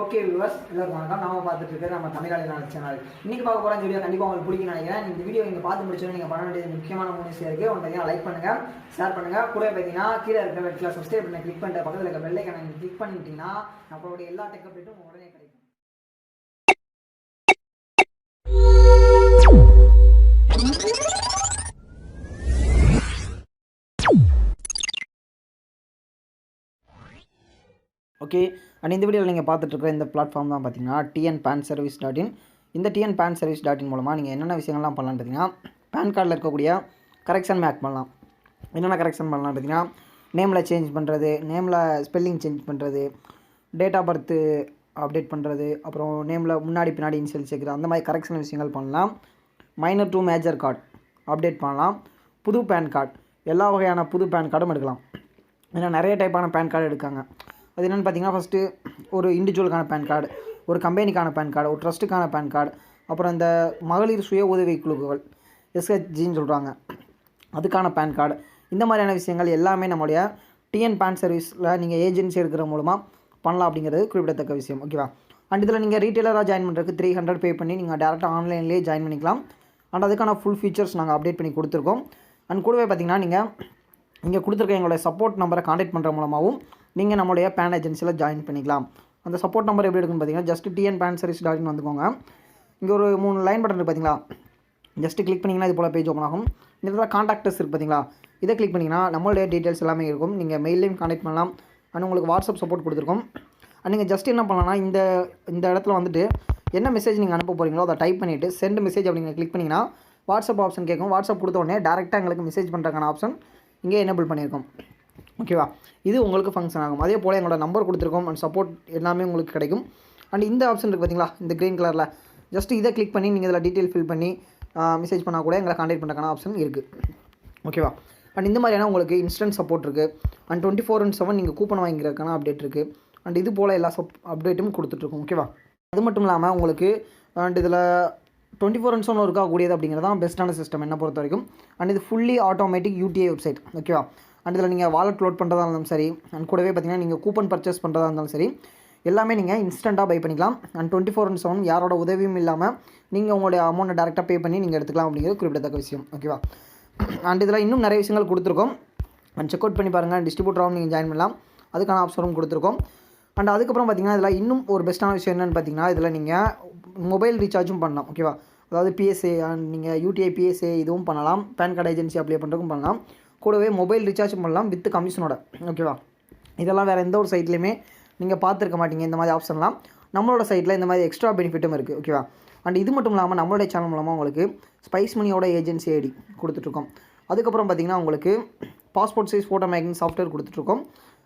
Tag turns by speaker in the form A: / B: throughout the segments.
A: Okay viewers, எல்லாருக்கும் வணக்கம். நாம பார்த்துட்டு இருக்கிறது நம்ம தமிழாளினாள் சேனல். இன்னைக்கு பார்க்க போகிற வீடியோ கண்டிப்பாக உங்களுக்கு பிடிக்கும்னு நினைக்கிறேன். இந்த வீடியோ நீங்கள் பார்த்து முடிச்சோன்னு நீங்கள் பண்ண வேண்டியது முக்கியமான 3 விஷயம் இருக்குது. ஒன்று பார்த்தீங்கன்னா லைக் பண்ணுங்கள், ஷேர் பண்ணுங்கள். கூட பார்த்தீங்கன்னா கீழே இருக்கிற ரெட்டில் சப்ஸ்கிரைப் பண்ண கிளிக் பண்ணிட்டு பக்கத்தில் இருக்க பெல் ஐக்கானை நீங்கள் கிளிக் பண்ணிட்டீங்கன்னா நம்மளுடைய எல்லா டெக் அப்டேட்டும் உடனே கிடைக்கும். ஓகே, அண்ட் இந்த வீடியோவில் நீங்கள் பார்த்துட்ருக்கிற இந்த பிளாட்ஃபார்ம் தான் பார்த்தீங்கன்னா tnpanservice.in. இந்த tnpanservice.in மூலமாக நீங்கள் என்னென்ன விஷயங்கள்லாம் பண்ணலான்னு பார்த்தீங்கன்னா, பேன் கார்டில் இருக்கக்கூடிய கரெக்ஷன் மேக் பண்ணலாம். என்னென்ன கரெக்ஷன் பண்ணலான்னு பார்த்தீங்கன்னா, நேமில் சேஞ்ச் பண்ணுறது, நேமில் ஸ்பெல்லிங் சேஞ்ச் பண்ணுறது, டேட் ஆஃப் பர்த்து அப்டேட் பண்ணுறது, அப்புறம் நேமில் முன்னாடி பின்னாடி இனிஷியல் சேர்க்குறது, அந்த மாதிரி கரெக்ஷன் விஷயங்கள் பண்ணலாம். Minor to major card update பண்ணலாம். புது பேன் கார்டு, எல்லா வகையான புது பேன் கார்டும் எடுக்கலாம். ஏன்னா நிறைய டைப்பான பேன் கார்டு எடுக்காங்க. அது என்னென்னு பார்த்தீங்கன்னா, ஃபஸ்ட்டு ஒரு இண்டிவிஜுவலுக்கான பேன் கார்டு, ஒரு கம்பெனிக்கான பேன் கார்டு, ஒரு ட்ரஸ்ட்டுக்கான பேன் கார்டு, அப்புறம் இந்த மகளிர் சுய உதவி குழுக்கள் எஸ்ஹெச்ஜின்னு சொல்கிறாங்க, அதுக்கான பேன் கார்டு. இந்த மாதிரியான விஷயங்கள் எல்லாமே நம்மளுடைய டிஎன் சர்வீஸில் நீங்கள் ஏஜென்சி எடுக்கிற மூலமாக பண்ணலாம் அப்படிங்கிறது குறிப்பிடத்தக்க விஷயம். ஓகேவா? அண்ட் இதில் நீங்கள் ரீட்டெயிலராக ஜாயின் பண்ணுறதுக்கு 300 பே பண்ணி நீங்கள் டேரெக்டாக ஆன்லைன்லேயே ஜாயின் பண்ணிக்கலாம். அண்ட் அதுக்கான ஃபுல் ஃபீச்சர்ஸ் நாங்கள் அப்டேட் பண்ணி கொடுத்துருக்கோம். அண்ட் கூடவே பார்த்திங்கன்னா, நீங்கள் இங்கே கொடுத்துருக்க எங்களுடைய சப்போர்ட் நம்பரை கான்டாக்ட் பண்ணுற மூலமாகவும் நீங்கள் நம்மளுடைய பேன் ஏஜென்சியில் ஜாயின் பண்ணிக்கலாம். அந்த சப்போர்ட் நம்பர் எப்படி இருக்குன்னு பார்த்தீங்கன்னா, ஜஸ்ட் tnpanservice.in வந்துக்கோங்க. இங்கே ஒரு 3 லைன் பட்டன் இருக்குது பார்த்தீங்களா, ஜஸ்ட்டு கிளிக் பண்ணிங்கன்னா இது போல் பேஜ் ஓப்பன் ஆகும். இந்த இடத்துல கான்டாக்டர்ஸ் இருக்குது பார்த்தீங்களா, இதை கிளிக் பண்ணிங்கன்னா நம்மளுடைய டீட்டெயில்ஸ் எல்லாமே இருக்கும். நீங்கள் மெயிலையும் கான்டாக்ட் பண்ணலாம். அண்ட் உங்களுக்கு வாட்ஸ்அப் சப்போர்ட் கொடுத்துருக்கோம். அண்ட் நீங்கள் ஜஸ்ட் என்ன பண்ணலாம்னா, இந்த இடத்துல வந்துட்டு என்ன மெசேஜ் நீங்கள் அனுப்ப போகிறீங்களோ அதை டைப் பண்ணிவிட்டு சென்ட் மெசேஜ் அப்படிங்கிற கிளிக் பண்ணிங்கன்னா வாட்ஸ்அப் ஆப்ஷன் கேட்கும். வாட்ஸ்அப் கொடுத்த உடனே டேரெக்டாக எங்களுக்கு மெசேஜ் பண்ணுறதுக்கான ஆப்ஷன் இங்கே எனேபிள் பண்ணியிருக்கோம். ஓகேவா? இது உங்களுக்கு ஃபங்க்ஷன் ஆகும். அதே போல் எங்களோட நம்பர் கொடுத்துருக்கோம். அண்ட் சப்போர்ட் எல்லாமே உங்களுக்கு கிடைக்கும். அண்ட் இந்த ஆப்ஷன் இருக்குது பார்த்தீங்களா, இந்த க்ரீன் கலரில், ஜஸ்ட் இதை கிளிக் பண்ணி நீங்கள் இதில் டீட்டெயில் ஃபில் பண்ணி மெசேஜ் பண்ணால் கூட எங்களை கான்டாக்ட் பண்ணுறதுக்கான ஆப்ஷன் இருக்குது. ஓகேவா? அண்ட் இந்த மாதிரியான உங்களுக்கு இன்ஸ்டன்ட் சப்போர்ட் இருக்குது. அண்ட் 24/7 நீங்கள் கூப்பன் வாங்கிக்கிறதுக்கான அப்டேட் இருக்குது. அண்ட் இது போல் எல்லா அப்டேட்டும் கொடுத்துட்ருக்கோம். ஓகேவா? அது மட்டும் இல்லாமல் உங்களுக்கு அண்ட் இதில் 24/7 இருக்கக்கூடியது அப்படிங்கிறது தான் பெஸ்ட்டான சிஸ்டம் என்னை பொறுத்த வரைக்கும். அண்ட் இது ஃபுல்லி ஆட்டோமேட்டிக் UTI வெப்சைட். ஓகேவா? அண்ட் இதில் நீங்கள் வாலெட் லோட் பண்ணுறதா இருந்தாலும் சரி, அண்ட் கூடவே பார்த்தீங்கன்னா நீங்கள் கூப்பன் பர்ச்சேஸ் பண்ணுறதா இருந்தாலும் சரி, எல்லாமே நீங்கள் இன்ஸ்டண்ட்டாக பை பண்ணிக்கலாம். அண்ட் 24/7 யாரோட உதவியும் இல்லாமல் நீங்கள் உங்களுடைய அமௌண்ட்டை டேரெக்டாக பே பண்ணி நீங்கள் எடுத்துக்கலாம் அப்படிங்கிறது குறிப்பிடத்தக்க விஷயம். ஓகேவா? அண்ட் இதில் இன்னும் நிறைய விஷயங்கள் கொடுத்துருக்கோம். அண்ட் செக் அவுட் பண்ணி பாருங்கள். டிஸ்ட்ரிபியூட்டராகவும் நீங்கள் ஜாயின் பண்ணலாம், அதுக்கான ஆப்ஷனும் கொடுத்துருக்கோம். அண்ட் அதுக்கப்புறம் பார்த்தீங்கன்னா இதில் இன்னும் ஒரு பெஸ்ட்டான விஷயம் என்னென்னு பார்த்தீங்கன்னா, இதில் நீங்கள் மொபைல் ரீசார்ஜும் பண்ணலாம். ஓகேவா? அதாவது PSA அண்ட் நீங்கள் UTI PSA இதுவும் பண்ணலாம். பேன் கார்டு ஏஜென்சி அப்ளை பண்ணுறதுக்கும் பண்ணலாம். கூடவே மொபைல் ரீசார்ஜ் பண்ணலாம் வித் கமிஷனோட. ஓகேவா? இதெல்லாம் வேறு எந்த ஒரு சைட்லேயுமே நீங்கள் பார்த்துருக்க மாட்டீங்க. இந்த மாதிரி ஆப்ஷன்லாம் நம்மளோட சைட்டில் இந்த மாதிரி எக்ஸ்ட்ரா பெனிஃபிட்டும் இருக்குது. ஓகேவா? அண்ட் இது மட்டும் இல்லாமல் நம்மளுடைய சேனல் மூலமாக உங்களுக்கு ஸ்பைஸ் மணியோட ஏஜென்சி ஐடி கொடுத்துட்ருக்கோம். அதுக்கப்புறம் பார்த்திங்கன்னா உங்களுக்கு passport size photo making software கொடுத்துட்ருக்கோம்.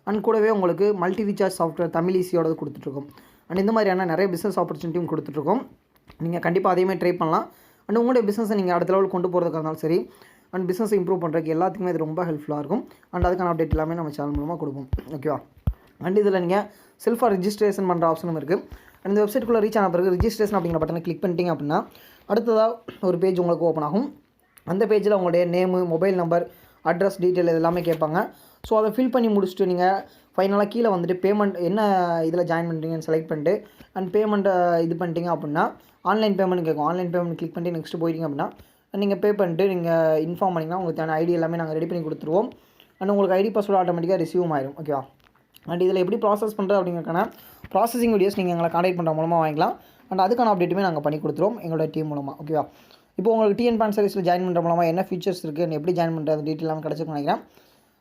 A: அண்ட் கூடவே உங்களுக்கு மல்டி ரீசார்ஜ் சாஃப்ட்வேர் தமிழிசியோட கொடுத்துட்ருக்கோம். அண்ட் இந்த மாதிரியான நிறைய பிஸ்னஸ் ஆப்பர்ச்சுனிட்டியும் கொடுத்துட்ருக்கோம். நீங்கள் கண்டிப்பாக அதேமாதிரி ட்ரை பண்ணலாம். அண்ட் உங்களுடைய பிஸ்னஸை நீங்கள் அடுத்த லெவல் கொண்டு போகிறதுக்காக இருந்தாலும் சரி, அண்ட் பிஸ்னஸ் இம்ப்ரூவ் பண்ணுறதுக்கு எல்லாத்துக்குமே இது ரொம்ப ஹெல்ப்ஃபுல்லாக இருக்கும். அண்ட் அதுக்கான அப்டேட் எல்லாமே நம்ம சேனல் மூலமாக கொடுப்போம். ஓகேவா? அண்ட் இதில் நீங்கள் செல்ஃபாக ரிஜிஸ்ட்ரேஷன் பண்ணுற ஆப்ஷனும் இருக்குது. அண்ட் இந்த வெப்சைட்டுக்குள்ளே ரீச் ஆன பிறகு ரிஜிஸ்ட்ரேஷன் அப்படிங்கிற பட்டனை கிளிக் பண்ணிட்டீங்க அப்படின்னா அடுத்ததாக ஒரு பேஜ் உங்களுக்கு ஓப்பன் ஆகும். அந்த பேஜில் உங்களுடைய name, mobile number, address detail இது எல்லாமே கேட்பாங்க. ஸோ அதை ஃபில் பண்ணி முடிச்சுட்டு நீங்கள் ஃபைனலாக கீழே வந்துட்டு பேமெண்ட் என்ன இதில் ஜாயின் பண்ணுறீங்கன்னு செலக்ட் பண்ணிட்டு அண்ட் பேமெண்ட்டை இது பண்ணிட்டீங்க அப்படின்னா ஆன்லைன் பேமெண்ட் கேட்கும். ஆன்லைன் பேமெண்ட் கிளிக் பண்ணிட்டு நெக்ஸ்ட்டு போயிட்டீங்க அப்படின்னா நீங்கள் பே பண்ணிட்டு நீங்கள் இன்ஃபார்ம் பண்ணிங்கன்னா உங்களுக்கு தேவையான ஐடி எல்லாமே நாங்கள் ரெடி பண்ணி கொடுத்துருவோம். அண்ட் உங்களுக்கு ஐடி பாஸ்வேர்டு ஆட்டோமேட்டிக்காக ரிசீவ் ஆயிடும். ஓகேவா? அண்ட் இதில் எப்படி ப்ராசஸ் பண்ணுறது அப்படிங்கிறக்கான ப்ராசஸிங் வீடியோஸ் நீங்கள் எங்களை கான்டாக்ட் பண்ணுற மூலமாக வாங்கிக்கலாம். அண்ட் அதுக்கான அப்டேட்டுமே நாங்கள் பண்ணி கொடுத்துருவோம் எங்களோட டீம் மூலமாக. ஓகேவா? இப்போ உங்களுக்கு tnpanservice ஜாயின் பண்ணுற மூலமாக என்ன ஃபீச்சர்ஸ் இருக்குது, எப்படி ஜாயின் பண்ணுறது டீட்டெயில் எல்லாமே கிடச்சிருக்குன்னு நினைக்கிறேன்.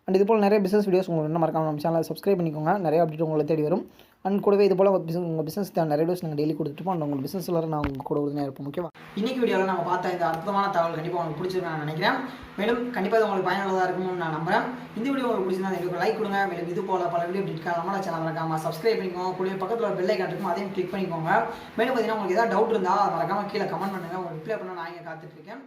A: அண்ட் இது போல் நிறைய பிஸ்னஸ் வீடியோஸ் உங்களுக்கு என்ன மறக்காம நம்ம சேனலை சப்ஸ்கிரைப் பண்ணிக்கோங்க. நிறைய அப்டேட் உங்களை தேடி வரும். அண்ட் கூடவே இது போல் உங்கள் பிஸ்னஸ் நிறைய வீடியோஸ் நாங்கள் டெய்லி கொடுத்துருப்போம். அண்ட் உங்கள் பிஸ்னஸ் எல்லாரும் நான் உங்கள் கூட உறுதியாக இருப்போம். ஓகேவா? இன்றைக்கி வீடியோவில் நம்ம பார்த்த இந்த அற்புதமான தகவல் கண்டிப்பாக உங்களுக்கு பிடிச்சிருக்குன்னு நான் நினைக்கிறேன். மேலும் கண்டிப்பாக உங்களுக்கு பயனுள்ளதாக இருக்கும்னு நான் நம்புறேன். இந்த வீடியோ உங்களுக்கு பிடிச்சிருந்தா எங்களுக்கு லைக் கொடுங்க. மேலும் இது போல் பல வீடியோ அப்டேட்காக நம்மளோட சேனல் மறக்காமல் சப்ஸ்கிரைப் பண்ணிக்கோங்க. கூடிய பக்கத்தில் ஒரு பெல் ஐக்கான் இருக்கும், அதையும் கிளிக் பண்ணிக்கோங்க. மேலும் பார்த்தீங்கன்னா உங்களுக்கு ஏதாவது டவுட் இருந்தால் மறக்காமல் கீழே கமெண்ட் பண்ணுங்கள். உங்களுக்கு ரிப்ளை பண்ண நான் இங்கே காத்துட்ருக்கேன்.